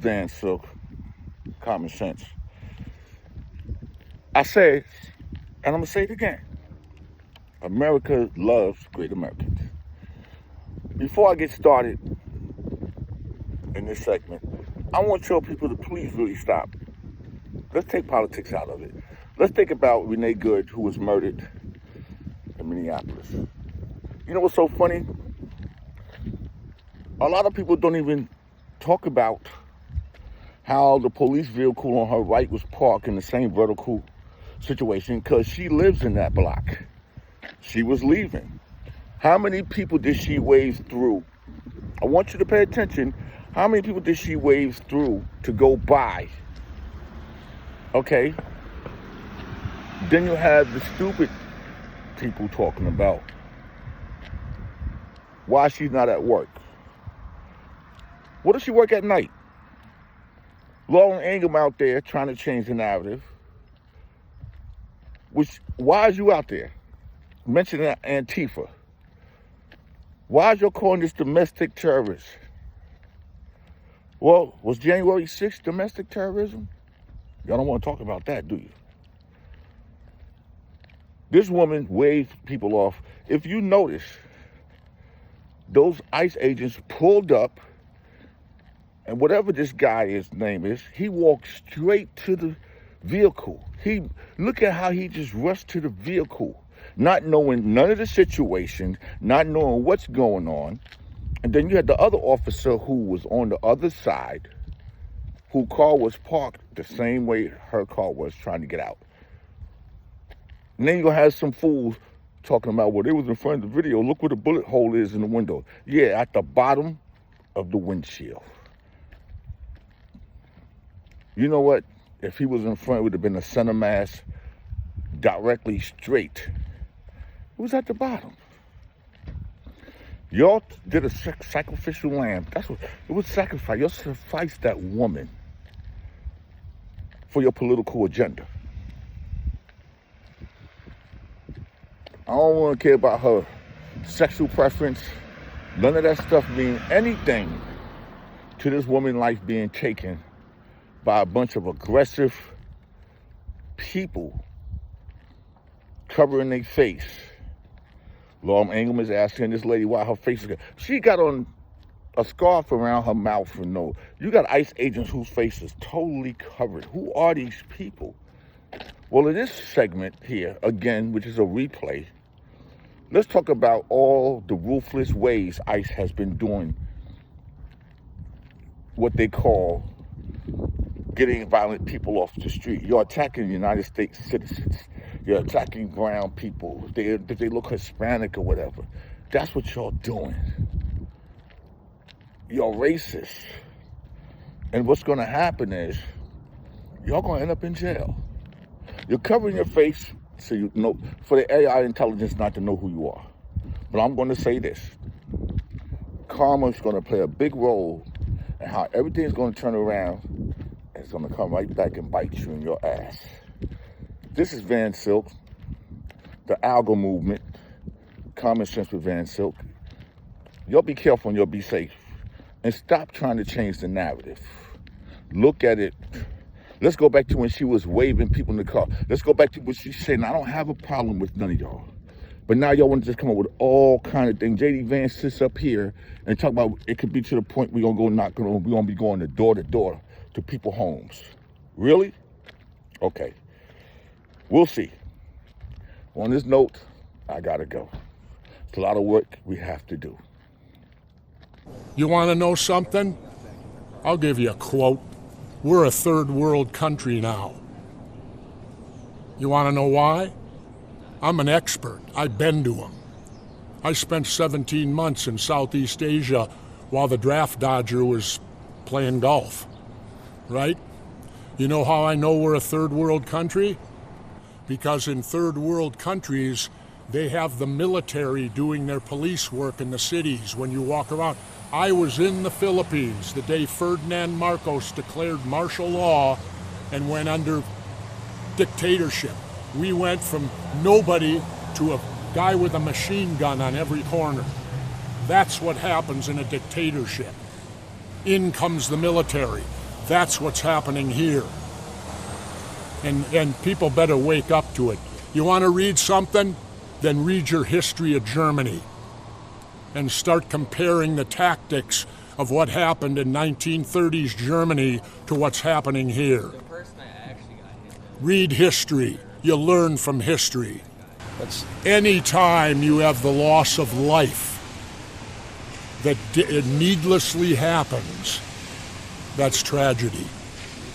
Van Silk, Common Sense. I say, and I'm going to say it again, America loves great Americans. Before I get started in this segment, I want your people to please really stop. Let's take politics out of it. Let's think about Renee Good, who was murdered in Minneapolis. You know what's so funny? A lot of people don't even talk about how the police vehicle on her right was parked in the same vertical situation because she lives in that block. She was leaving. How many people did she wave through? I want you to pay attention. How many people did she wave through to go by? Okay. Then you have the stupid people talking about why she's not at work. What does she work at night? Lauren Ingham out there trying to change the narrative. Why is you out there mentioning Antifa? Why is you calling this domestic terrorist? Well, was January 6th domestic terrorism? Y'all don't want to talk about that, do you? This woman waved people off. If you notice, those ICE agents pulled up, and whatever this guy's name is, he walked straight to the vehicle. Look at how he just rushed to the vehicle, not knowing none of the situation, not knowing what's going on. And then you had the other officer who was on the other side, whose car was parked the same way her car was trying to get out. And then you're going to have some fools talking about, well, they was in front of the video. Look where the bullet hole is in the window. Yeah, at the bottom of the windshield. You know what? If he was in front, it would have been a center mass directly straight. It was at the bottom. Y'all did a sacrificial lamb. That's what it was. Sacrifice. Y'all sacrificed that woman for your political agenda. I don't want to care about her sexual preference. None of that stuff mean anything to this woman's life being taken by a bunch of aggressive people covering their face. Lauren Ingham is asking this lady why her face is... She got on a scarf around her mouth for no. You got ICE agents whose face is totally covered. Who are these people? Well, in this segment here, again, which is a replay, let's talk about all the ruthless ways ICE has been doing what they call getting violent people off the street. You're attacking United States citizens. You're attacking brown people. If they look Hispanic or whatever. That's what y'all doing. You're racist. And what's going to happen is y'all going to end up in jail. You're covering your face so you know, for the AI intelligence not to know who you are. But I'm going to say this. Karma is going to play a big role in how everything's going to turn around. It's going to come right back and bite you in your ass. This is Van Silk, the algo movement, Common Sense with Van Silk. Y'all be careful and y'all be safe. And stop trying to change the narrative. Look at it. Let's go back to when she was waving people in the car. Let's go back to what she said. I don't have a problem with none of y'all. But now y'all want to just come up with all kind of things. J.D. Vance sits up here and talk about it could be to the point we're going to be going door to door to people's homes. Really? Okay. We'll see. On this note, I got to go. It's a lot of work we have to do. You want to know something? I'll give you a quote. We're a third world country now. You want to know why? I'm an expert. I've been to them. I spent 17 months in Southeast Asia while the draft dodger was playing golf. Right? You know how I know we're a third world country? Because in third world countries, they have the military doing their police work in the cities when you walk around. I was in the Philippines the day Ferdinand Marcos declared martial law and went under dictatorship. We went from nobody to a guy with a machine gun on every corner. That's what happens in a dictatorship. In comes the military. That's what's happening here. And people better wake up to it. You want to read something? Then read your history of Germany and start comparing the tactics of what happened in 1930s Germany to what's happening here. Read history. You learn from history. Any time you have the loss of life that needlessly happens, that's tragedy.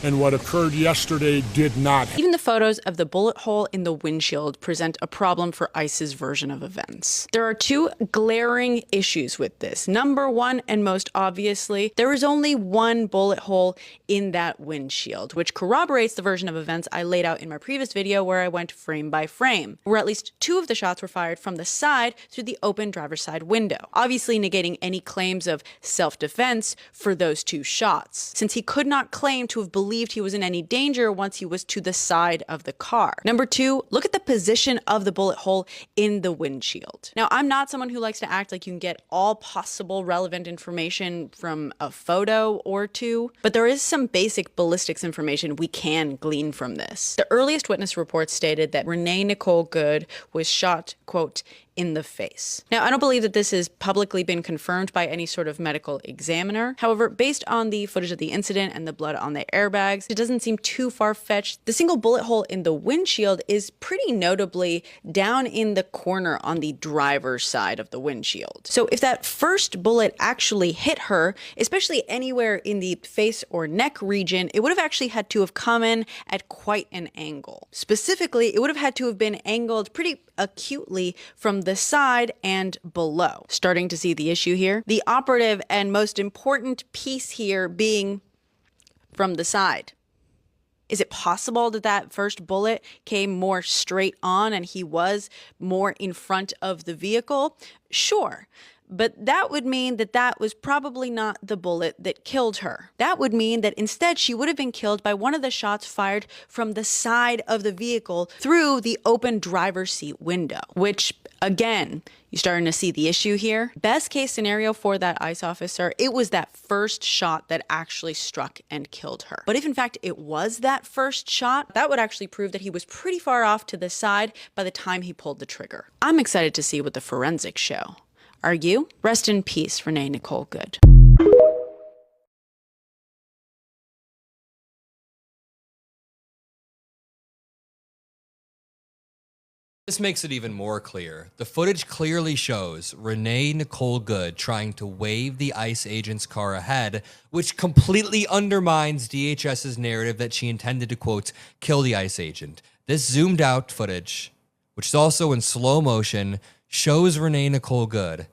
And what occurred yesterday did not. Even the photos of the bullet hole in the windshield present a problem for ICE's version of events. There are two glaring issues with this. Number one, and most obviously, there is only one bullet hole in that windshield, which corroborates the version of events I laid out in my previous video where I went frame by frame, where at least two of the shots were fired from the side through the open driver's side window, obviously negating any claims of self-defense for those two shots, since he could not claim to have believed he was in any danger once he was to the side of the car. Number two, look at the position of the bullet hole in the windshield. Now, I'm not someone who likes to act like you can get all possible relevant information from a photo or two, but there is some basic ballistics information we can glean from this. The earliest witness reports stated that Renee Nicole Good was shot, quote, in the face. Now, I don't believe that this has publicly been confirmed by any sort of medical examiner. However, based on the footage of the incident and the blood on the airbags, it doesn't seem too far-fetched. The single bullet hole in the windshield is pretty notably down in the corner on the driver's side of the windshield. So if that first bullet actually hit her, especially anywhere in the face or neck region, it would have actually had to have come in at quite an angle. Specifically, it would have had to have been angled pretty acutely from the side and below. Starting to see the issue here? The operative and most important piece here being from the side. Is it possible that that first bullet came more straight on and he was more in front of the vehicle? Sure. But that would mean that that was probably not the bullet that killed her. That would mean that instead she would have been killed by one of the shots fired from the side of the vehicle through the open driver's seat window, which, again, you're starting to see the issue here. Best case scenario for that ICE officer, it was that first shot that actually struck and killed her. But if in fact it was that first shot, that would actually prove that he was pretty far off to the side by the time he pulled the trigger. I'm excited to see what the forensics show. Are you? Rest in peace, Renee Nicole Good. This makes it even more clear. The footage clearly shows Renee Nicole Good trying to wave the ICE agent's car ahead, which completely undermines DHS's narrative that she intended to, quote, kill the ICE agent. This zoomed out footage, which is also in slow motion, shows Renee Nicole Good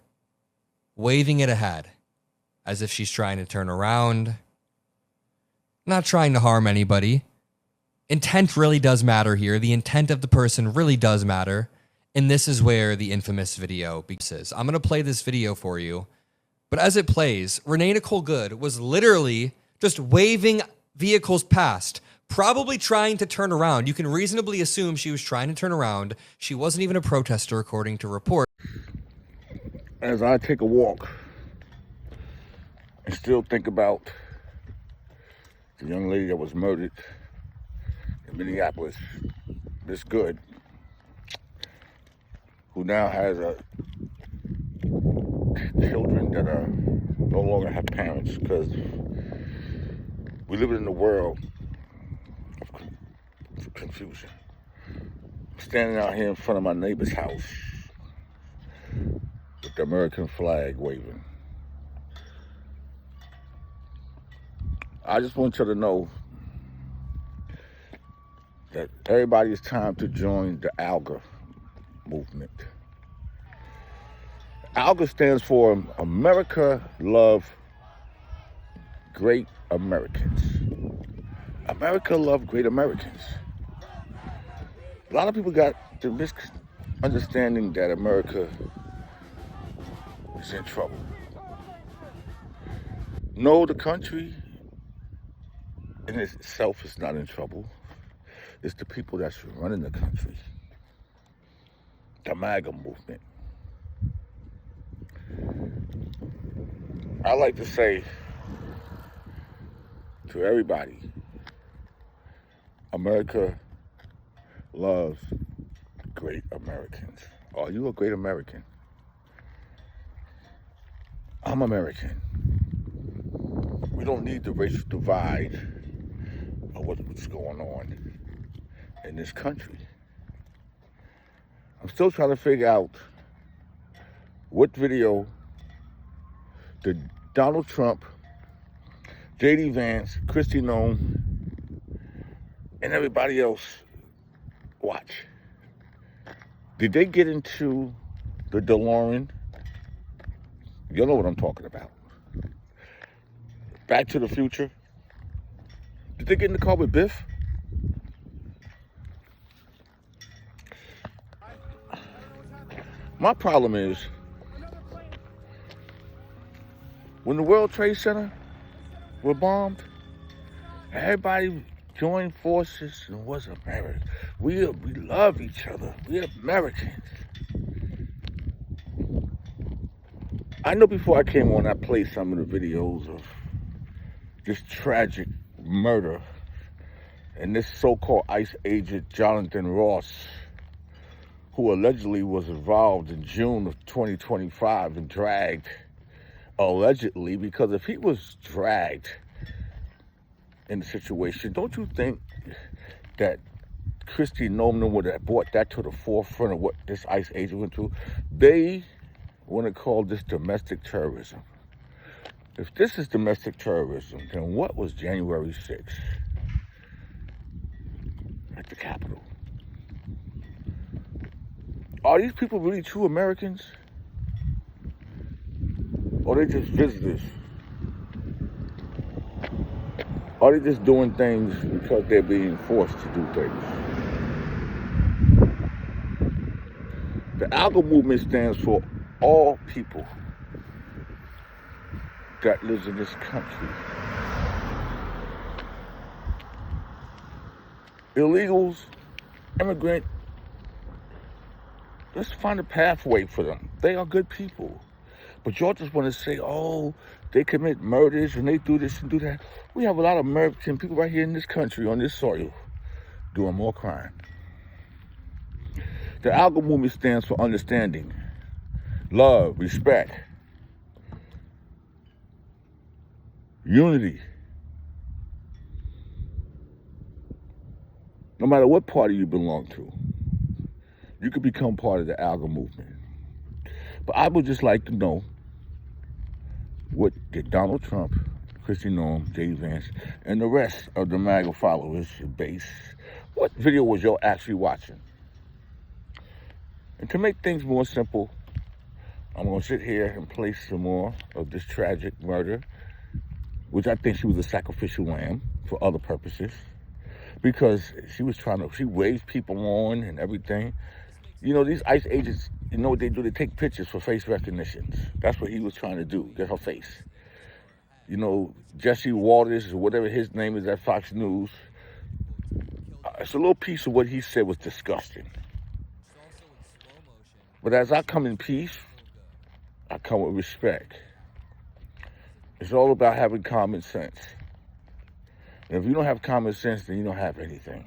waving it ahead as if she's trying to turn around, not trying to harm anybody. Intent really does matter here. The intent of the person really does matter. And this is where the infamous video begins. I'm going to play this video for you. But as it plays, Renee Nicole Good was literally just waving vehicles past, probably trying to turn around. You can reasonably assume she was trying to turn around. She wasn't even a protester, according to reports. As I take a walk and still think about the young lady that was murdered in Minneapolis, Miss Good, who now has children that are no longer have parents, because we live in a world of confusion. I'm standing out here in front of my neighbor's house with the American flag waving. I just want you to know that everybody is time to join the ALGA movement. ALGA stands for America Love Great Americans. America Love Great Americans. A lot of people got the misunderstanding that America is in trouble. No, the country in itself is not in trouble. It's the people that's running the country. The MAGA movement. I like to say to everybody. America loves great Americans. Are you a great American? I'm American. We don't need the racial divide of what's going on in this country. I'm still trying to figure out what video did Donald Trump, J.D. Vance, Kristi Noem, and everybody else watch. Did they get into the DeLorean? You know what I'm talking about. Back to the Future. Did they get in the car with Biff? My problem is, when the World Trade Center were bombed, everybody joined forces and was American. We love each other. We're Americans. I know before I came on, I played some of the videos of this tragic murder and this so-called ICE agent, Jonathan Ross, who allegedly was involved in June of 2025 and dragged, allegedly, because if he was dragged in the situation, don't you think that Kristi Noem would have brought that to the forefront of what this ICE agent went through? They want to call this domestic terrorism. If this is domestic terrorism, then what was January 6th at the Capitol? Are these people really true Americans? Or are they just visitors? Are they just doing things because they're being forced to do things? The ACLU movement stands for all people that lives in this country. Illegals, immigrant, let's find a pathway for them. They are good people. But y'all just want to say, oh, they commit murders and they do this and do that. We have a lot of American people right here in this country, on this soil, doing more crime. The ACLU movement stands for understanding, love, respect, unity. No matter what party you belong to, you could become part of the ACLU movement. But I would just like to know, what did Donald Trump, Kristi Noem, J.D. Vance, and the rest of the MAGA followers, base, what video was y'all actually watching? And to make things more simple, I'm going to sit here and play some more of this tragic murder, which I think she was a sacrificial lamb for other purposes, because she waved people on and everything. You know, these ICE agents, you know what they do? They take pictures for face recognitions. That's what he was trying to do, get her face. You know, Jesse Waters, or whatever his name is at Fox News, it's a little piece of what he said was disgusting. But as I come in peace, I come with respect. It's all about having common sense. And if you don't have common sense, then you don't have anything.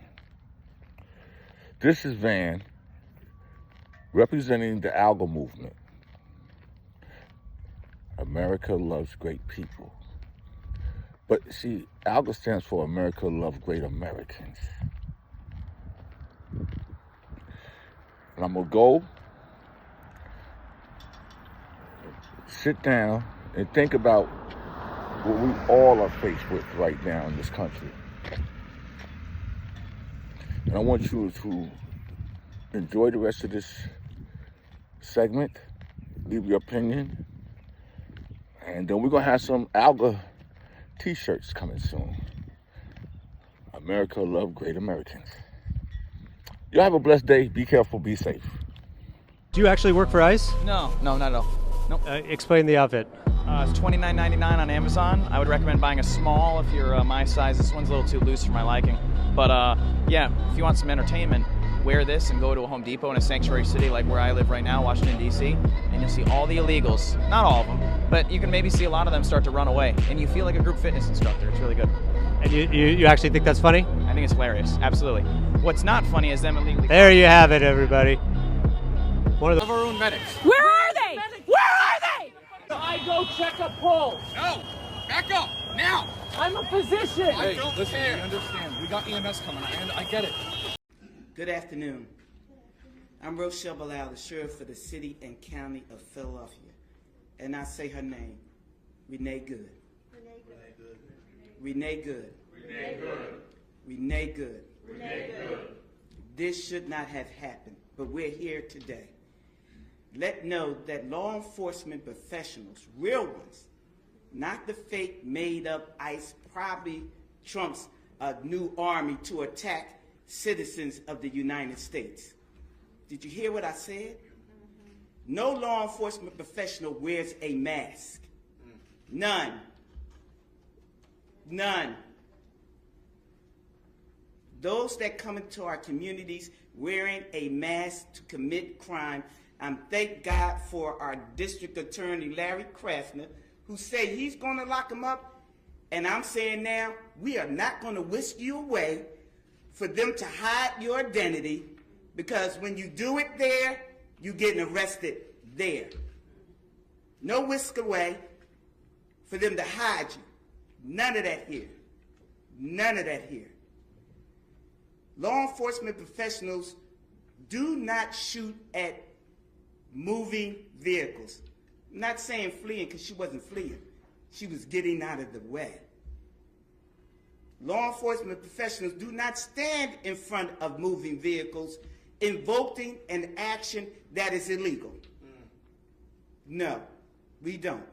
This is Van, representing the ACLU movement. America loves great people. But see, ACLU stands for America Loves Great Americans. And I'm gonna go sit down and think about what we all are faced with right now in this country. And I want you to enjoy the rest of this segment, leave your opinion, and then we're gonna have some ACLU t-shirts coming soon. America Love Great Americans. Y'all have a blessed day. Be careful, be safe. Do you actually work for ICE? No, not at all. Nope. Explain the outfit. It's $29.99 on Amazon. I would recommend buying a small if you're my size. This one's a little too loose for my liking. But yeah, if you want some entertainment, wear this and go to a Home Depot in a sanctuary city like where I live right now, Washington, D.C., and you'll see all the illegals. Not all of them, but you can maybe see a lot of them start to run away, and you feel like a group fitness instructor. It's really good. And you actually think that's funny? I think it's hilarious. Absolutely. What's not funny is them illegally. There you have it, everybody. One of the Our own medics. Where are they? Where are they? I go check a pulse. No, back up now. I'm a physician. Hey, listen, we understand. We got EMS coming. I get it. Good afternoon. I'm Rochelle Bilal, the sheriff for the city and county of Philadelphia. And I say her name, Renee Good. Renee Good. Renee Good. Renee Good. Renee Good. Renee Good. This should not have happened, but we're here today. Let know that law enforcement professionals, real ones, not the fake made up ICE, probably Trump's new army to attack citizens of the United States. Did you hear what I said? No law enforcement professional wears a mask. None. None. Those that come into our communities wearing a mask to commit crime, thank God for our district attorney, Larry Krasner, who say he's going to lock them up. And I'm saying now, we are not going to whisk you away for them to hide your identity, because when you do it there, you're getting arrested there. No whisk away for them to hide you. None of that here. None of that here. Law enforcement professionals do not shoot at moving vehicles. I'm not saying fleeing, because she wasn't fleeing. She was getting out of the way. Law enforcement professionals do not stand in front of moving vehicles invoking an action that is illegal. No, we don't.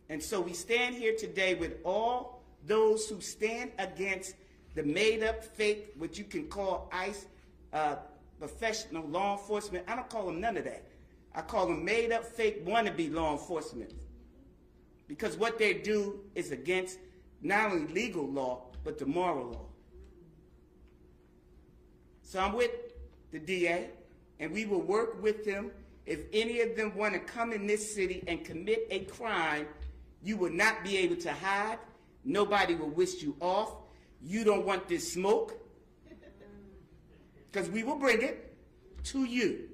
And so we stand here today with all those who stand against the made-up, fake, what you can call ICE, professional law enforcement. I don't call them none of that. I call them made-up, fake, wannabe law enforcement. Because what they do is against not only legal law, but the moral law. So I'm with the DA, and we will work with them. If any of them want to come in this city and commit a crime, you will not be able to hide. Nobody will whisk you off. You don't want this smoke, because we will bring it to you.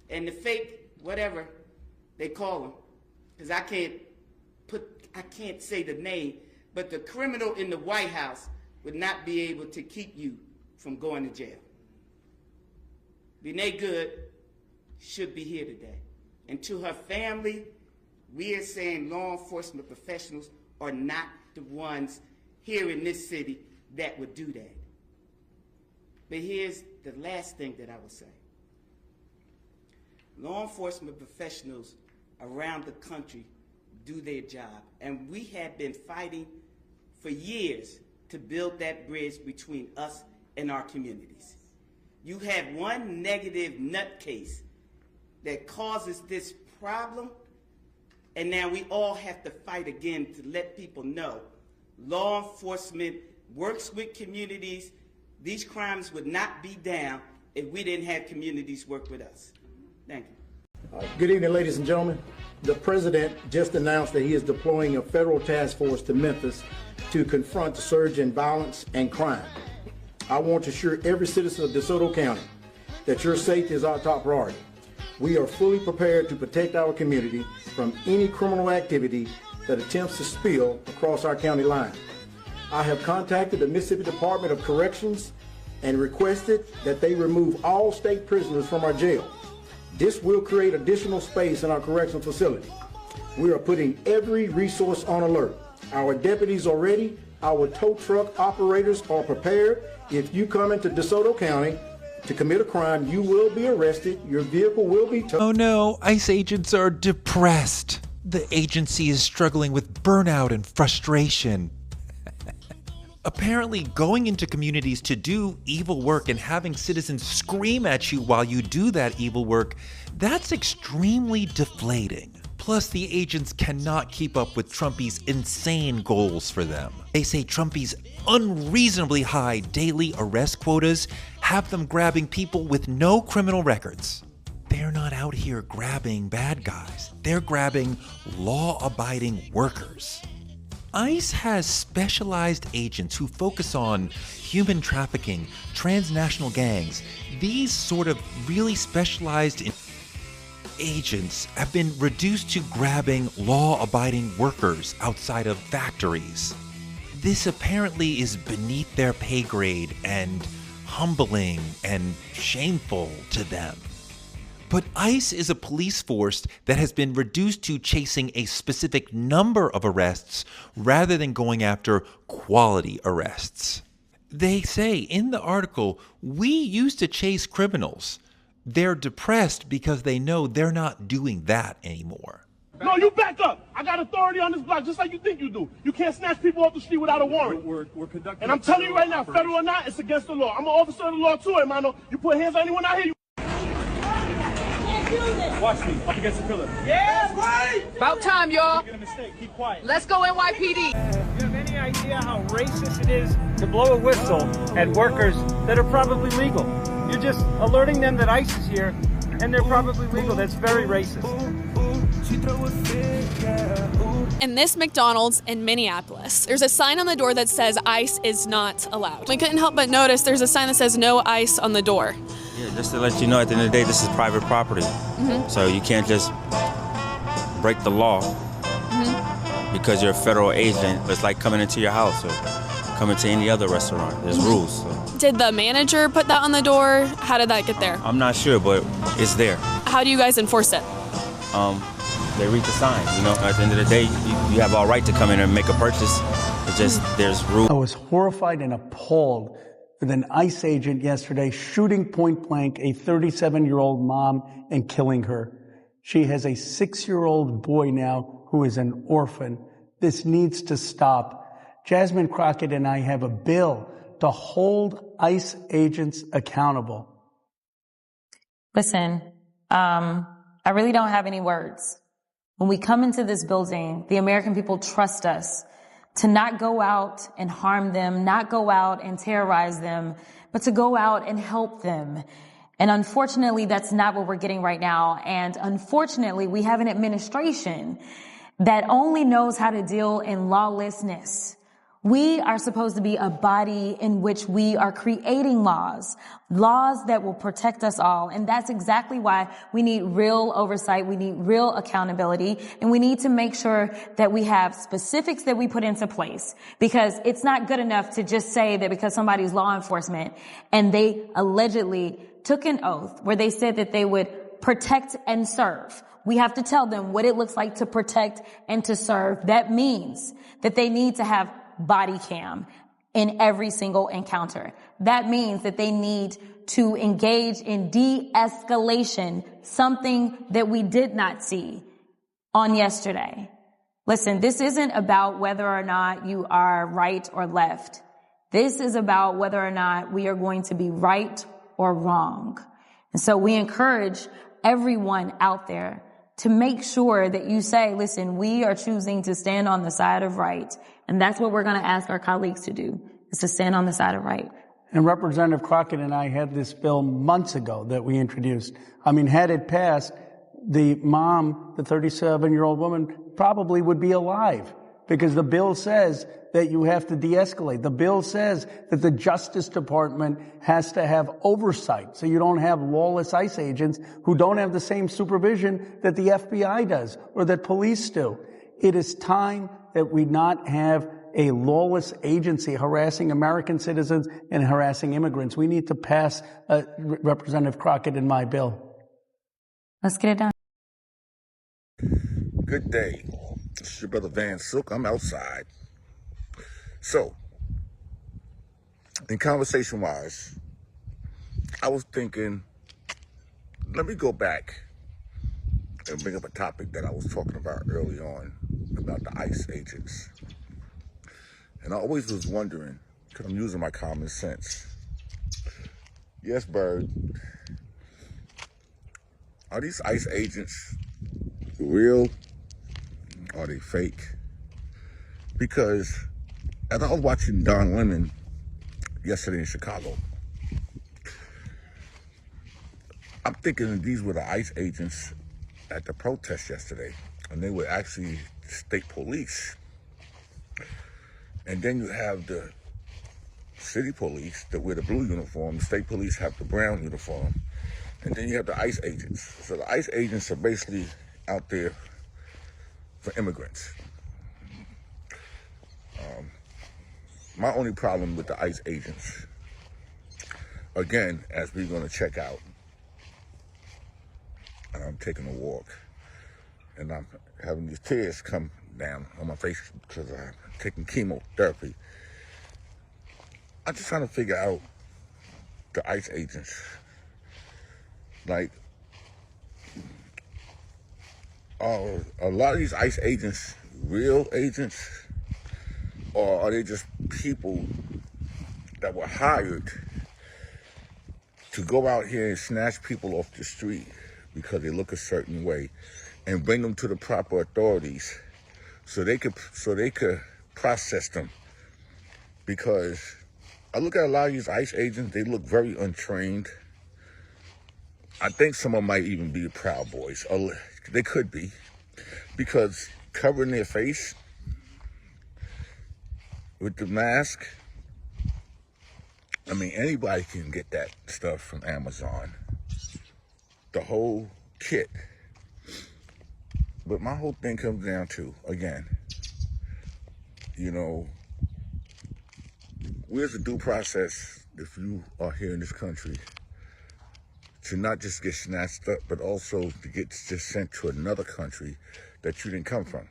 And the fake, whatever they call them, because I can't say the name, but the criminal in the White House would not be able to keep you from going to jail. Renee Good should be here today. And to her family, we are saying law enforcement professionals are not the ones here in this city that would do that. But here's the last thing that I will say. Law enforcement professionals around the country do their job, and we have been fighting for years to build that bridge between us and our communities. You have one negative nutcase that causes this problem, and now we all have to fight again to let people know law enforcement works with communities. These crimes would not be down if we didn't have communities work with us. Thank you. Good evening, ladies and gentlemen. The president just announced that he is deploying a federal task force to Memphis to confront the surge in violence and crime. I want to assure every citizen of DeSoto County that your safety is our top priority. We are fully prepared to protect our community from any criminal activity that attempts to spill across our county line. I have contacted the Mississippi Department of Corrections and requested that they remove all state prisoners from our jail. This will create additional space in our correctional facility. We are putting every resource on alert. Our deputies are ready. Our tow truck operators are prepared. If you come into DeSoto County to commit a crime, you will be arrested. Your vehicle will be towed. Oh no, ICE agents are depressed. The agency is struggling with burnout and frustration. Apparently, going into communities to do evil work and having citizens scream at you while you do that evil work, that's extremely deflating. Plus, the agents cannot keep up with Trumpy's insane goals for them. They say Trumpy's unreasonably high daily arrest quotas have them grabbing people with no criminal records. They're not out here grabbing bad guys. They're grabbing law-abiding workers. ICE has specialized agents who focus on human trafficking, transnational gangs. These sort of really specialized agents have been reduced to grabbing law-abiding workers outside of factories. This apparently is beneath their pay grade and humbling and shameful to them. But ICE is a police force that has been reduced to chasing a specific number of arrests rather than going after quality arrests. They say in the article, we used to chase criminals. They're depressed because they know they're not doing that anymore. No, you back up. I got authority on this block just like you think you do. You can't snatch people off the street without a warrant. We're conducting. And I'm telling you right now, federal or not, it's against the law. I'm an officer of the law too, hermano. You put hands on anyone out here, Watch me, up against the pillar. Yeah, right! About time, y'all. Make a mistake, keep quiet. Let's go NYPD. Do you have any idea how racist it is to blow a whistle at workers that are probably legal? You're just alerting them that ICE is here, and they're probably legal. That's very racist. In this McDonald's in Minneapolis, there's a sign on the door that says ICE is not allowed. We couldn't help but notice there's a sign that says no ICE on the door. Yeah, just to let you know, at the end of the day, this is private property. So you can't just break the law because you're a federal agent. It's like coming into your house or coming to any other restaurant. There's rules. So. Did the manager put that on the door? How did that get there? I'm not sure, but it's there. How do you guys enforce it? They read the sign. You know, at the end of the day, you have all right to come in and make a purchase. It's just there's rules. I was horrified and appalled with an ICE agent yesterday shooting point blank a 37-year-old mom and killing her. She has a 6-year-old boy now who is an orphan. This needs to stop. Jasmine Crockett and I have a bill to hold ICE agents accountable. Listen, I really don't have any words. When we come into this building, the American people trust us to not go out and harm them, not go out and terrorize them, but to go out and help them. And unfortunately, that's not what we're getting right now. And unfortunately, we have an administration that only knows how to deal in lawlessness. We are supposed to be a body in which we are creating laws that will protect us all. And that's exactly why we need real oversight. We need real accountability. And we need to make sure that we have specifics that we put into place, because it's not good enough to just say that because somebody's law enforcement and they allegedly took an oath where they said that they would protect and serve. We have to tell them what it looks like to protect and to serve. That means that they need to have body cam in every single encounter. That means that they need to engage in de-escalation, something that we did not see on yesterday. Listen, this isn't about whether or not you are right or left. This is about whether or not we are going to be right or wrong. And so we encourage everyone out there to make sure that you say, listen, we are choosing to stand on the side of right. And that's what we're going to ask our colleagues to do, is to stand on the side of right. And Representative Crockett and I had this bill months ago that we introduced. I mean, had it passed, the mom, the 37-year-old woman, probably would be alive, because the bill says that you have to de-escalate. The bill says that the Justice Department has to have oversight, so you don't have lawless ICE agents who don't have the same supervision that the FBI does or that police do. It is time that we not have a lawless agency harassing American citizens and harassing immigrants. We need to pass Representative Crockett and my bill. Let's get it done. Good day. This is your brother Van Silk. I'm outside. So, in conversation-wise, I was thinking, let me go back and bring up a topic that I was talking about early on about the ICE agents. And I always was wondering, because I'm using my common sense. Yes, Bird. Are these ICE agents real? Are they fake? Because as I was watching Don Lemon yesterday in Chicago, I'm thinking that these were the ICE agents at the protest yesterday, and they were actually state police. And then you have the city police that wear the blue uniform, the state police have the brown uniform, and then you have the ICE agents. So the ICE agents are basically out there for immigrants. My only problem with the ICE agents, again, as we're going to check out, and I'm taking a walk, and I'm having these tears come down on my face because I'm taking chemotherapy. I'm just trying to figure out the ICE agents. Like, are a lot of these ICE agents real agents? Or are they just people that were hired to go out here and snatch people off the street because they look a certain way and bring them to the proper authorities so they could process them? Because I look at a lot of these ICE agents, they look very untrained. I think some of them might even be Proud Boys. They could be, because covering their face with the mask, I mean, anybody can get that stuff from Amazon, the whole kit. But my whole thing comes down to, again, you know, where's the due process if you are here in this country to not just get snatched up, but also to get just sent to another country that you didn't come from?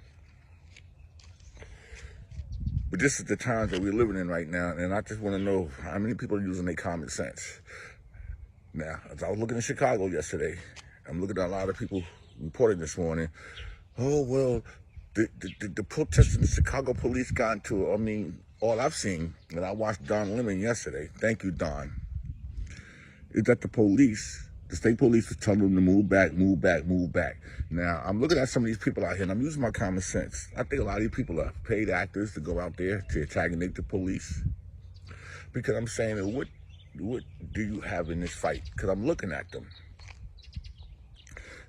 But this is the times that we're living in right now, and I just want to know how many people are using their common sense. Now, as I was looking in Chicago yesterday, I'm looking at a lot of people reporting this morning, oh, well, the protests in the Chicago police got into, I mean, all I've seen, and I watched Don Lemon yesterday, thank you, Don, is that the state police was telling them to move back, move back, move back. Now, I'm looking at some of these people out here, and I'm using my common sense. I think a lot of these people are paid actors to go out there to antagonate the police. Because I'm saying, what do you have in this fight? Because I'm looking at them.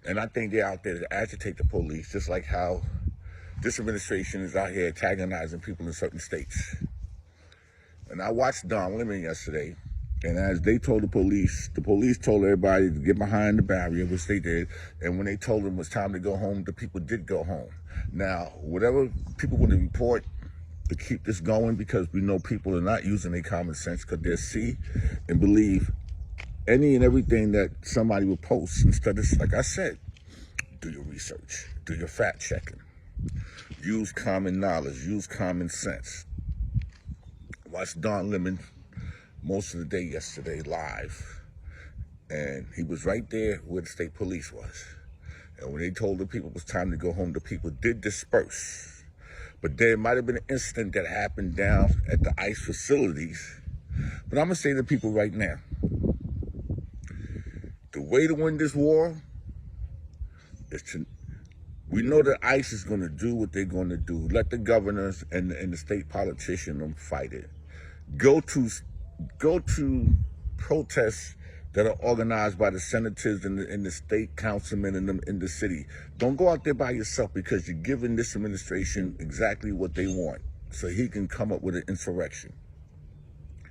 And I think they're out there to agitate the police, just like how this administration is out here antagonizing people in certain states. And I watched Don Lemon yesterday, and as they told the police told everybody to get behind the barrier, which they did. And when they told them it was time to go home, the people did go home. Now, whatever people want to report to keep this going, because we know people are not using their common sense because they see and believe any and everything that somebody will post. Instead of, like I said, do your research, do your fact checking, use common knowledge, use common sense. Watch Don Lemon most of the day yesterday live, and he was right there where the state police was. And when they told the people it was time to go home, the people did disperse. But there might have been an incident that happened down at the ICE facilities. But I'm gonna say to people right now, the way to win this war is we know that ICE is gonna do what they're gonna do. Let the governors and the state politicians fight it. Go to protests that are organized by the senators and the state councilmen in the city. Don't go out there by yourself, because you're giving this administration exactly what they want, so he can come up with an insurrection. I'm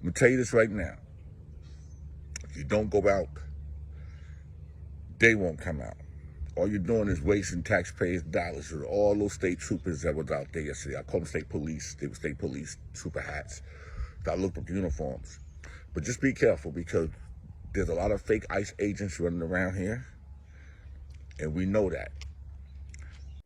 gonna tell you this right now. If you don't go out, they won't come out. All you're doing is wasting taxpayers' dollars with all those state troopers that was out there yesterday. I call them state police. They were state police, trooper hats. I looked at the uniforms. But just be careful, because there's a lot of fake ICE agents running around here, and we know that.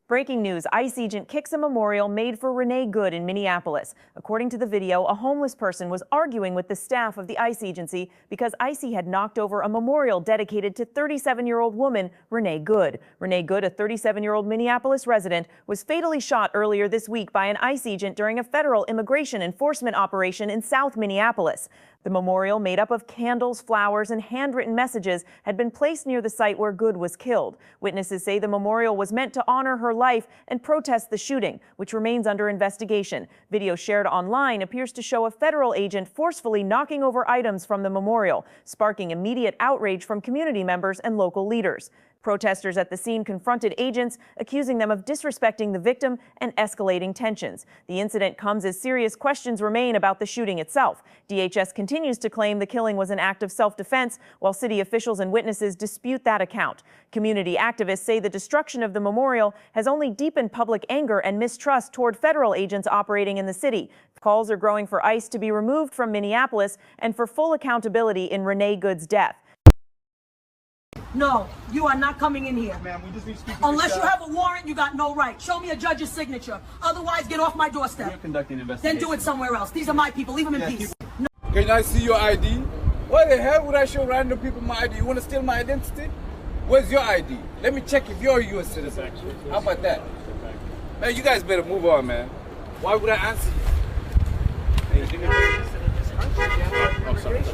Breaking news, ICE agent kicks a memorial made for Renee Good in Minneapolis. According to the video, a homeless person was arguing with the staff of the ICE agency because ICE had knocked over a memorial dedicated to 37-year-old woman Renee Good. Renee Good, a 37-year-old Minneapolis resident, was fatally shot earlier this week by an ICE agent during a federal immigration enforcement operation in South Minneapolis. The memorial, made up of candles, flowers, and handwritten messages, had been placed near the site where Good was killed. Witnesses say the memorial was meant to honor her life and protest the shooting, which remains under investigation. Video shared online appears to show a federal agent forcefully knocking over items from the memorial, sparking immediate outrage from community members and local leaders. Protesters at the scene confronted agents, accusing them of disrespecting the victim and escalating tensions. The incident comes as serious questions remain about the shooting itself. DHS continues to claim the killing was an act of self-defense, while city officials and witnesses dispute that account. Community activists say the destruction of the memorial has only deepened public anger and mistrust toward federal agents operating in the city. Calls are growing for ICE to be removed from Minneapolis and for full accountability in Renee Good's death. No, you are not coming in here. Ma'am, we just need to speak with Unless your you staff. have a warrant, you got no right. Show me a judge's signature. Otherwise, get off my doorstep. We're conducting an investigation. Then do it somewhere else. These are my people. Leave them in peace. No. Can I see your ID? Why the hell would I show random people my ID? You want to steal my identity? Where's your ID? Let me check if you're a U.S. citizen. How about that? Man, you guys better move on, man. Why would I answer you?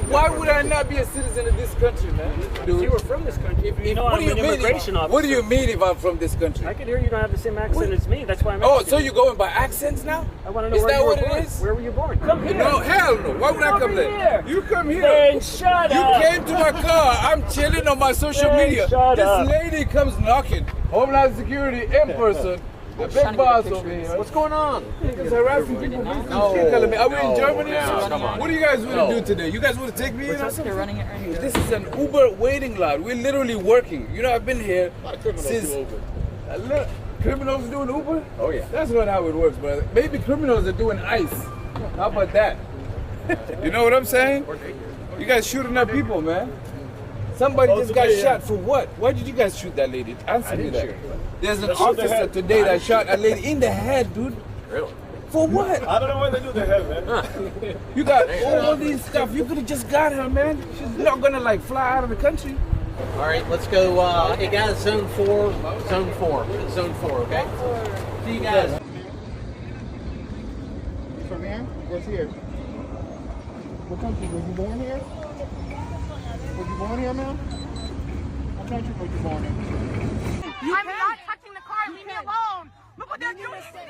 Why would I not be a citizen of this country, man? If you were from this country, you know I'm an immigration officer. What do you mean if I'm from this country? I can hear you don't have the same accent as me. That's why I'm Oh, asking so you. you're going by accents now? I want to know Is where that you were what born. it is? Where were you born? Come here. No, hell no. Why would I come there? You come here. Then shut You up. came to my car. I'm chilling on my social Then media. shut This up. lady comes knocking. Homeland Security in person. The big boss over here. What's going on? Niggas harassing people. Are we in Germany or something? What do you guys want to do today? You guys want to take me in or something? This is an Uber waiting lot. We're literally working. You know, I've been here since... Criminals doing Uber? Oh yeah. That's not how it works, brother. Maybe criminals are doing ICE. How about that? You know what I'm saying? You guys shooting at people, man. Somebody just got shot for what? Why did you guys shoot that lady? Answer me that. There's an officer today that shot a lady in the head, dude. Really? For what? I don't know why they do the head, man. You got all these stuff. You could have just got her, man. She's not gonna like fly out of the country. All right, let's go. Hey guys, zone 4, okay? See you guys. From here? What's here? What country? Were you born here? Were you born here, ma'am? What country were you born in? I'm not touching the car. Leave me alone. Look what they're doing. Sneezing.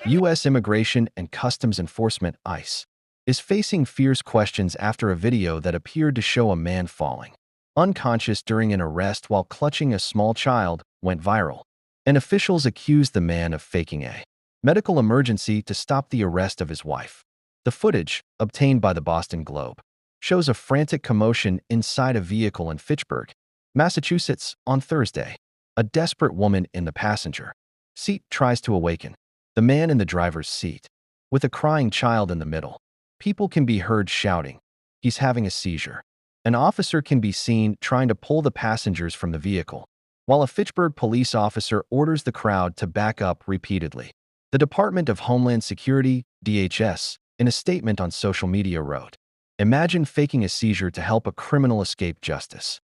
U.S. Immigration and Customs Enforcement, ICE, is facing fierce questions after a video that appeared to show a man falling unconscious during an arrest while clutching a small child went viral, and officials accused the man of faking a medical emergency to stop the arrest of his wife. The footage, obtained by the Boston Globe, shows a frantic commotion inside a vehicle in Fitchburg, Massachusetts, on Thursday. A desperate woman in the passenger seat tries to awaken the man in the driver's seat, with a crying child in the middle. People can be heard shouting, "He's having a seizure." An officer can be seen trying to pull the passengers from the vehicle, while a Fitchburg police officer orders the crowd to back up repeatedly. The Department of Homeland Security, DHS, in a statement on social media wrote, "Imagine faking a seizure to help a criminal escape justice."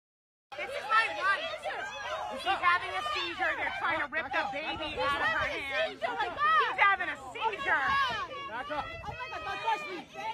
This is my wife. She's having a seizure. They're trying to rip the baby out of her hands. She's having a seizure. Back up.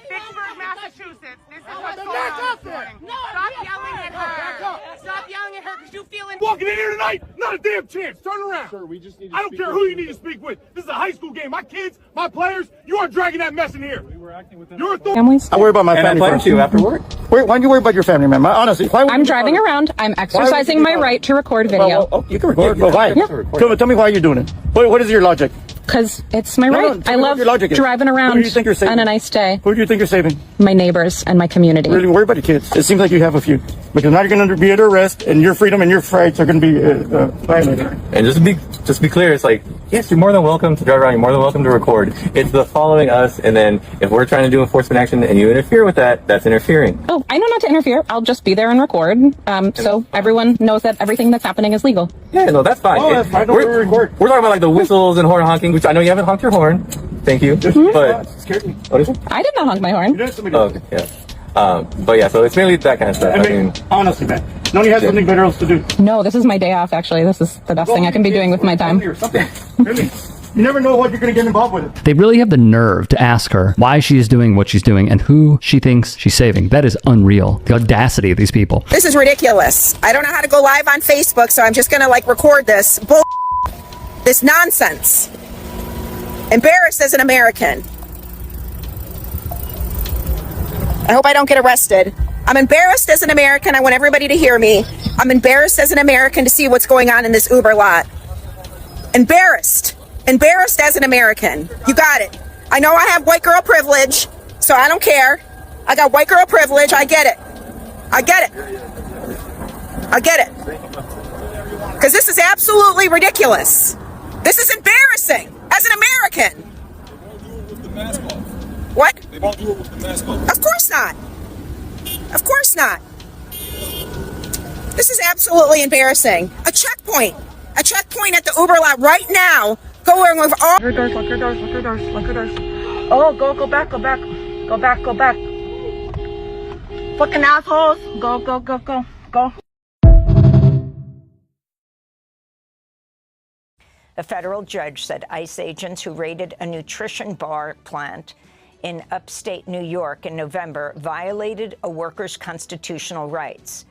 Fitchburg, Massachusetts. This is what's going on this morning. Stop yelling at her. Stop yelling at her because you feel in. Walking in here tonight, not a damn chance. Turn around. Sir, we just need to I don't care who you need to speak with. This is a high school game. My kids, my players, you are dragging that mess in here. We were acting within your authority. I worry about my family. I plan to after work. Why don't you worry about your family, man? Honestly, why I'm driving around. I'm exercising my right to record video. Well, you can record, but why? Yeah. Tell me why you're doing it. What is your logic? Because it's my right. I love driving around Who do you think you're saving? on a nice day. Who do you think you're saving? My neighbors and my community. Really worry about your kids. It seems like you have a few. Because now you're going to be under arrest, and your freedom and your rights are going to be violated. And just be clear, it's like, yes, you're more than welcome to drive around. You're more than welcome to record. It's the following us, and then if we're trying to do enforcement action and you interfere with that, that's interfering. Oh, I know not to interfere. I'll just be there and record. So everyone knows that everything that's happening is legal. Yeah, no, that's fine. Oh, that's fine. We're talking about like the whistles and horn honking, which I know you haven't honked your horn. Thank you. But what is it? I did not honk my horn. Oh, okay, yeah. But yeah, so it's mainly that kind of stuff. I mean, honestly, man. No one has something better else to do. No, this is my day off, actually. This is the best thing I can be doing with my time. Really. You never know what you're going to get involved with. They really have the nerve to ask her why she is doing what she's doing and who she thinks she's saving. That is unreal. The audacity of these people. This is ridiculous. I don't know how to go live on Facebook, so I'm just going to record this this nonsense. Embarrassed as an American. I hope I don't get arrested. I'm embarrassed as an American. I want everybody to hear me. I'm embarrassed as an American to see what's going on in this Uber lot. Embarrassed. Embarrassed as an American. You got it. I know I have white girl privilege, so I don't care. I got white girl privilege. I get it. I get it. I get it. Because this is absolutely ridiculous. This is embarrassing as an American. What? They won't do it with the mask on. Of course not. Of course not. This is absolutely embarrassing. A checkpoint at the Uber lot right now, going over all. Lock your doors, lock your doors, lock your doors, lock your doors. Oh, go back, go back, go back, go back. Fucking assholes. Go. A federal judge said ICE agents who raided a nutrition bar plant in upstate New York in November violated a worker's constitutional rights.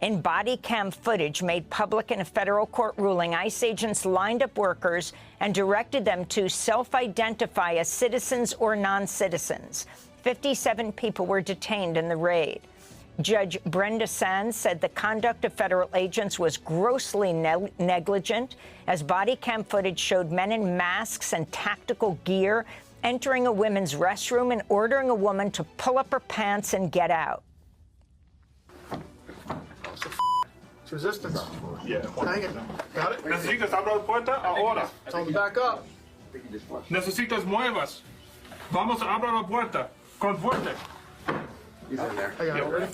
In body cam footage made public in a federal court ruling, ICE agents lined up workers and directed them to self-identify as citizens or non-citizens. 57 people were detained in the raid. Judge Brenda Sands said the conduct of federal agents was grossly negligent, as body cam footage showed men in masks and tactical gear entering a women's restroom and ordering a woman to pull up her pants and get out. It's resistance. Yeah. Hang it. Got it? ¿Necesitas abrir la puerta ahora? Tell me back up. Necesitas muevas. Vamos a abrir la puerta. Con fuerte. He's in there. I got it. Ready?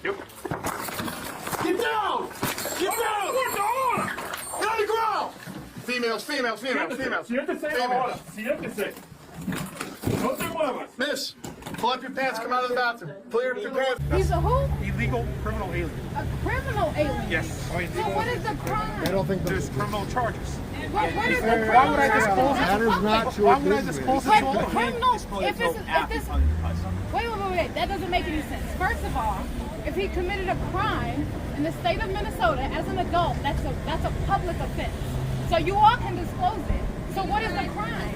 Yep. Get down! Get down! Puerta ahora! Get on the ground! Females. Siéntese ahora. Siéntese. No te muevas. Miss, pull up your pants, come out of the bathroom. Pull up your pants. He's a who? Illegal criminal alien. A criminal alien? Yes. So what is the crime? I don't think there's criminal charges. What is the crime? Why would I disclose it? That is not your business. Why would I disclose it? But criminal, if this, wait, that doesn't make any sense. First of all, if he committed a crime in the state of Minnesota as an adult, that's a public offense. So you all can disclose it. So what is the crime?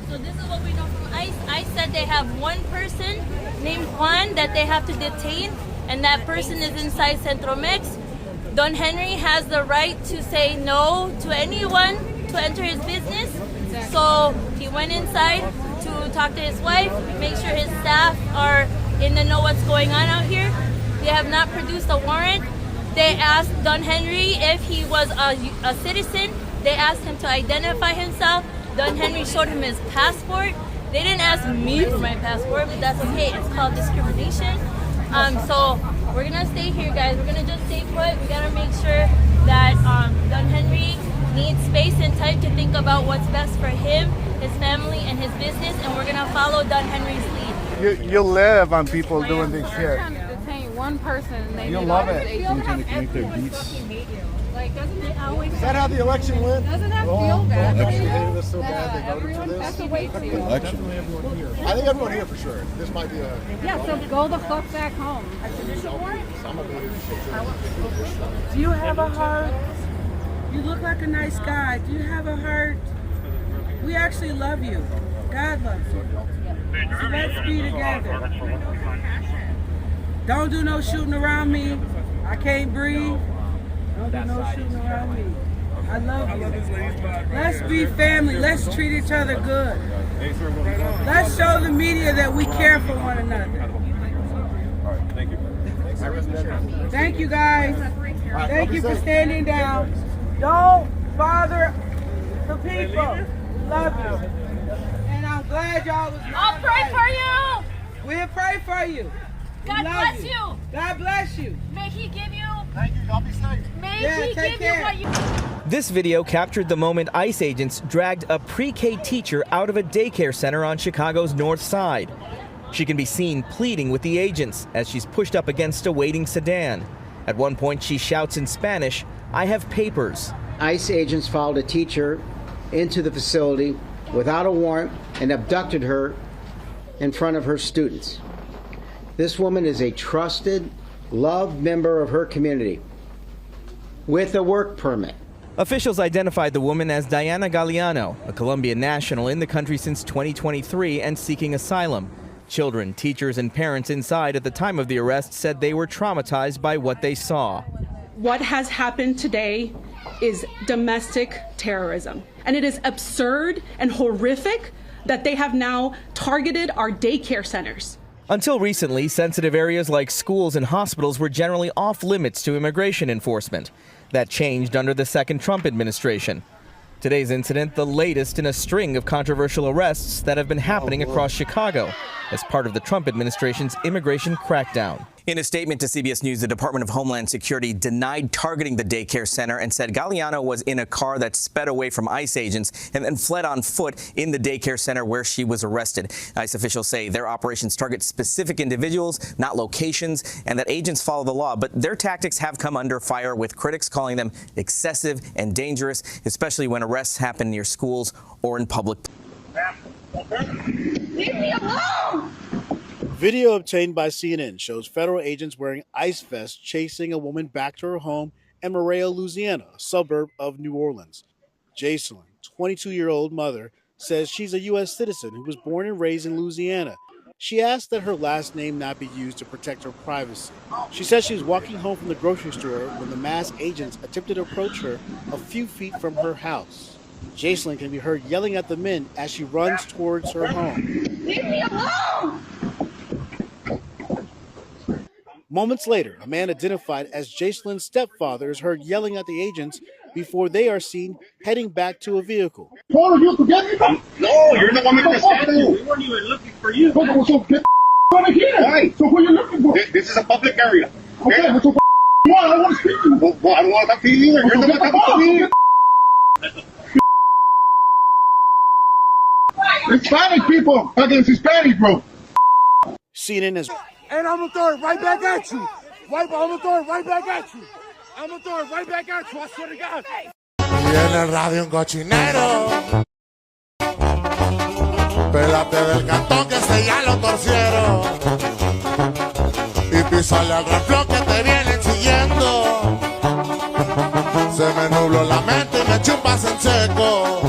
So this is what we know from ICE. ICE said they have one person named Juan that they have to detain, and that person is inside Centro Mix. Don Henry has the right to say no to anyone to enter his business. So he went inside to talk to his wife, make sure his staff are in the know what's going on out here. They have not produced a warrant. They asked Don Henry if he was a citizen. They asked him to identify himself. Don Henry showed him his passport. They didn't ask me for my passport, but that's okay. It's called discrimination. So we're gonna stay here, guys. We're gonna just stay put. We gotta make sure that Don Henry needs space and time to think about what's best for him, his family, and his business, and we're gonna follow Don Henry's lead. You'll live on people doing this shit. Detain one person and they You'll love it. You're trying to make their beats. Like, doesn't it always? Is that how the election went? Doesn't that feel bad? Election hated us so bad they voted for this. Has to wait for you. Definitely everyone here. I think everyone here for sure. This might be a. Yeah, so go the fuck back home. Some of it is. Do you have a heart? You look like a nice guy. Do you have a heart? We actually love you. God loves you. So let's be together. Don't do no shooting around me. I can't breathe. Don't do no shooting around me. I love you. Let's be family. Let's treat each other good. Let's show the media that we care for one another. Thank you, guys. Thank you for standing down. Don't bother the people. Love you. And I'm glad y'all was. I'll pray for you. We'll pray for you. God bless you. God bless you. May He give you. Thank you. Y'all be safe. May He give you what you. This video captured the moment ICE agents dragged a pre-K teacher out of a daycare center on Chicago's north side. She can be seen pleading with the agents as she's pushed up against a waiting sedan. At one point, she shouts in Spanish, "I have papers." ICE agents followed a teacher into the facility without a warrant and abducted her in front of her students. This woman is a trusted, loved member of her community with a work permit. Officials identified the woman as Diana Galeano, a Colombian national in the country since 2023 and seeking asylum. Children, teachers, and parents inside at the time of the arrest said they were traumatized by what they saw. What has happened today is domestic terrorism. And it is absurd and horrific that they have now targeted our daycare centers. Until recently, sensitive areas like schools and hospitals were generally off limits to immigration enforcement. That changed under the second Trump administration. Today's incident, the latest in a string of controversial arrests that have been happening across Chicago as part of the Trump administration's immigration crackdown. In a statement to CBS News, the Department of Homeland Security denied targeting the daycare center and said Galliano was in a car that sped away from ICE agents and then fled on foot in the daycare center where she was arrested. ICE officials say their operations target specific individuals, not locations, and that agents follow the law. But their tactics have come under fire, with critics calling them excessive and dangerous, especially when arrests happen near schools or in public. Leave me alone! Video obtained by CNN shows federal agents wearing ice vests chasing a woman back to her home in Maria, Louisiana, a suburb of New Orleans. Jacelyn, 22-year-old mother, says she's a U.S. citizen who was born and raised in Louisiana. She asked that her last name not be used to protect her privacy. She says she was walking home from the grocery store when the masked agents attempted to approach her a few feet from her house. Jacelyn can be heard yelling at the men as she runs towards her home. Leave me alone! Moments later, a man identified as Jacelyn's stepfather is heard yelling at the agents before they are seen heading back to a vehicle. Oh, you forget me? No, you're the one making the statue. We weren't even looking for you. So get out of here. Why? So what are you looking for? This is a public area. Okay, so what? I want to speak to you. Well, I don't want to talk to you either. You're the one talking to me. Hispanic people against Hispanic, bro. CNN is. And I'm gonna throw it right back at you. I'm gonna throw it right back at you. I'm gonna throw it right back at you. I swear to God. Y en el radio un cochinero. Pélate del cantón que ese ya lo torcieron. Y písale al reflón que te vienen siguiendo. Se me nubló la mente y me chupas en seco.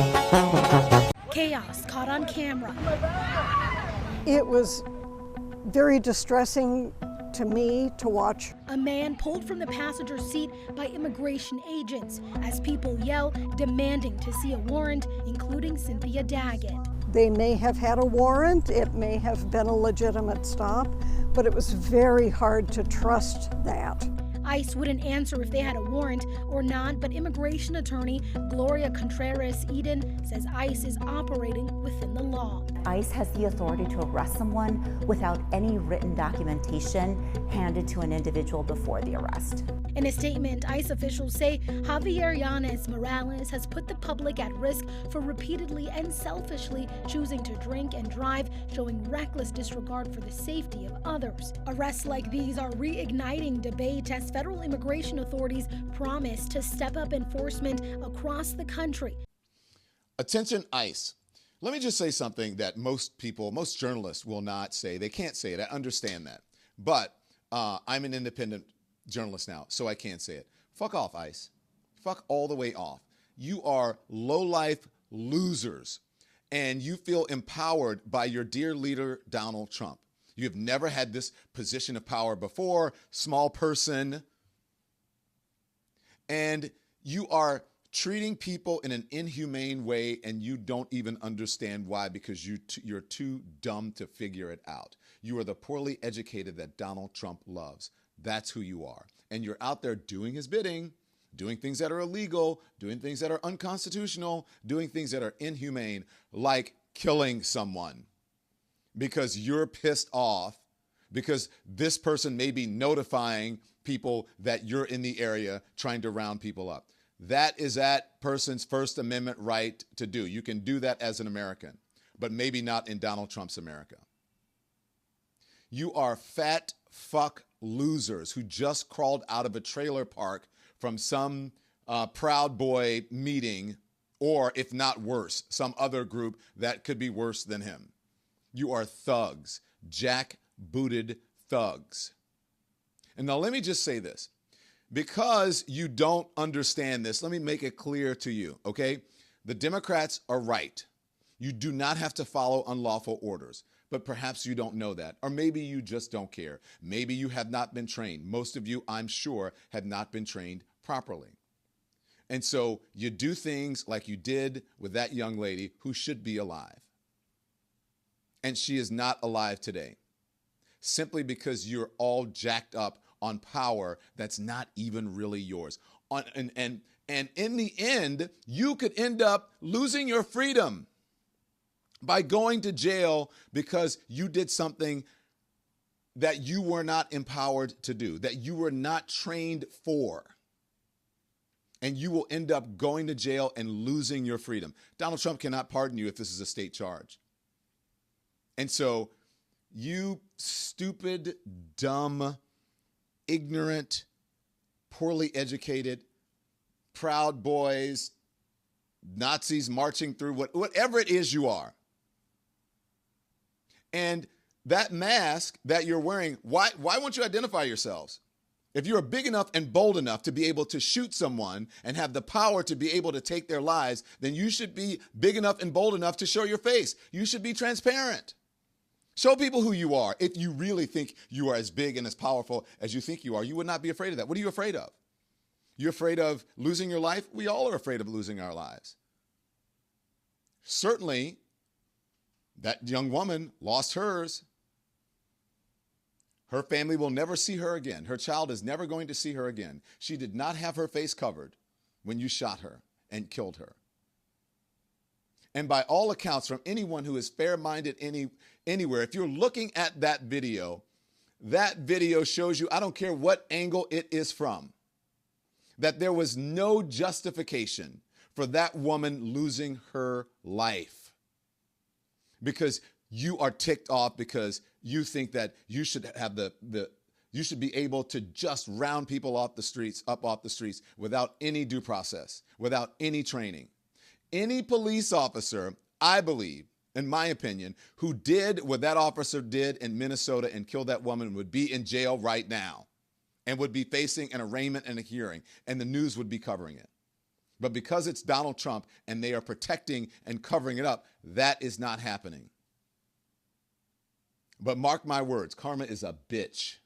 Chaos caught on camera. It was very distressing to me to watch. A man pulled from the passenger seat by immigration agents as people yell, demanding to see a warrant, including Cynthia Daggett. They may have had a warrant, it may have been a legitimate stop, but it was very hard to trust that. ICE wouldn't answer if they had a warrant or not, but immigration attorney Gloria Contreras-Eden says ICE is operating within the law. ICE has the authority to arrest someone without any written documentation handed to an individual before the arrest. In a statement, ICE officials say Javier Yanez Morales has put the public at risk for repeatedly and selfishly choosing to drink and drive, showing reckless disregard for the safety of others. Arrests like these are reigniting debate as federal immigration authorities promise to step up enforcement across the country. Attention, ICE. Let me just say something that most people, most journalists will not say. They can't say it. I understand that. But I'm an independent journalist now, so I can't say it. Fuck off, ICE. Fuck all the way off. You are low-life losers, and you feel empowered by your dear leader, Donald Trump. You have never had this position of power before, small person, and you are treating people in an inhumane way, and you don't even understand why, because you're too dumb to figure it out. You are the poorly educated that Donald Trump loves. That's who you are. And you're out there doing his bidding, doing things that are illegal, doing things that are unconstitutional, doing things that are inhumane, like killing someone because you're pissed off because this person may be notifying people that you're in the area trying to round people up. That is that person's First Amendment right to do. You can do that as an American, but maybe not in Donald Trump's America. You are fat fuck losers who just crawled out of a trailer park from some Proud Boy meeting, or if not worse, some other group that could be worse than him. You are thugs, jack-booted thugs. And now let me just say this. Because you don't understand this, let me make it clear to you, okay? The Democrats are right. You do not have to follow unlawful orders. But perhaps you don't know that. Or maybe you just don't care. Maybe you have not been trained. Most of you, I'm sure, have not been trained properly. And so you do things like you did with that young lady who should be alive. And she is not alive today. Simply because you're all jacked up on power that's not even really yours. And in the end, you could end up losing your freedom by going to jail because you did something that you were not empowered to do, that you were not trained for. And you will end up going to jail and losing your freedom. Donald Trump cannot pardon you if this is a state charge. And so you stupid, dumb, ignorant, poorly educated, Proud Boys, Nazis marching through whatever it is you are. And that mask that you're wearing, why won't you identify yourselves? If you're big enough and bold enough to be able to shoot someone and have the power to be able to take their lives, then you should be big enough and bold enough to show your face. You should be transparent. Show people who you are. If you really think you are as big and as powerful as you think you are, you would not be afraid of that. What are you afraid of? You're afraid of losing your life? We all are afraid of losing our lives. Certainly, that young woman lost hers. Her family will never see her again. Her child is never going to see her again. She did not have her face covered when you shot her and killed her. And by all accounts, from anyone who is fair-minded anywhere, if you're looking at that video shows you, I don't care what angle it is from, that there was no justification for that woman losing her life. Because you are ticked off because you think that you should have you should be able to just round people off the streets without any due process, without any training. Any police officer, I believe, in my opinion, who did what that officer did in Minnesota and killed that woman would be in jail right now and would be facing an arraignment and a hearing, and the news would be covering it. But because it's Donald Trump and they are protecting and covering it up, that is not happening. But mark my words, karma is a bitch.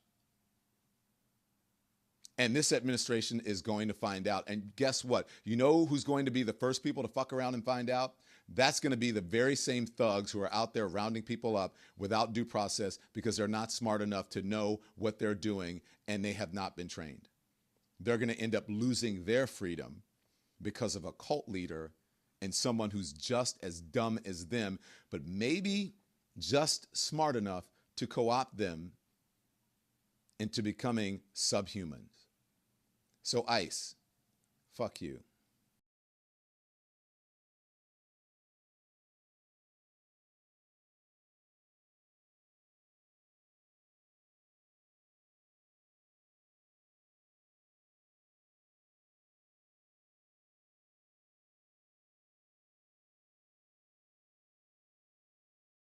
And this administration is going to find out. And guess what? You know who's going to be the first people to fuck around and find out? That's going to be the very same thugs who are out there rounding people up without due process because they're not smart enough to know what they're doing and they have not been trained. They're going to end up losing their freedom because of a cult leader and someone who's just as dumb as them, but maybe just smart enough to co-opt them into becoming subhumans. So ICE, fuck you.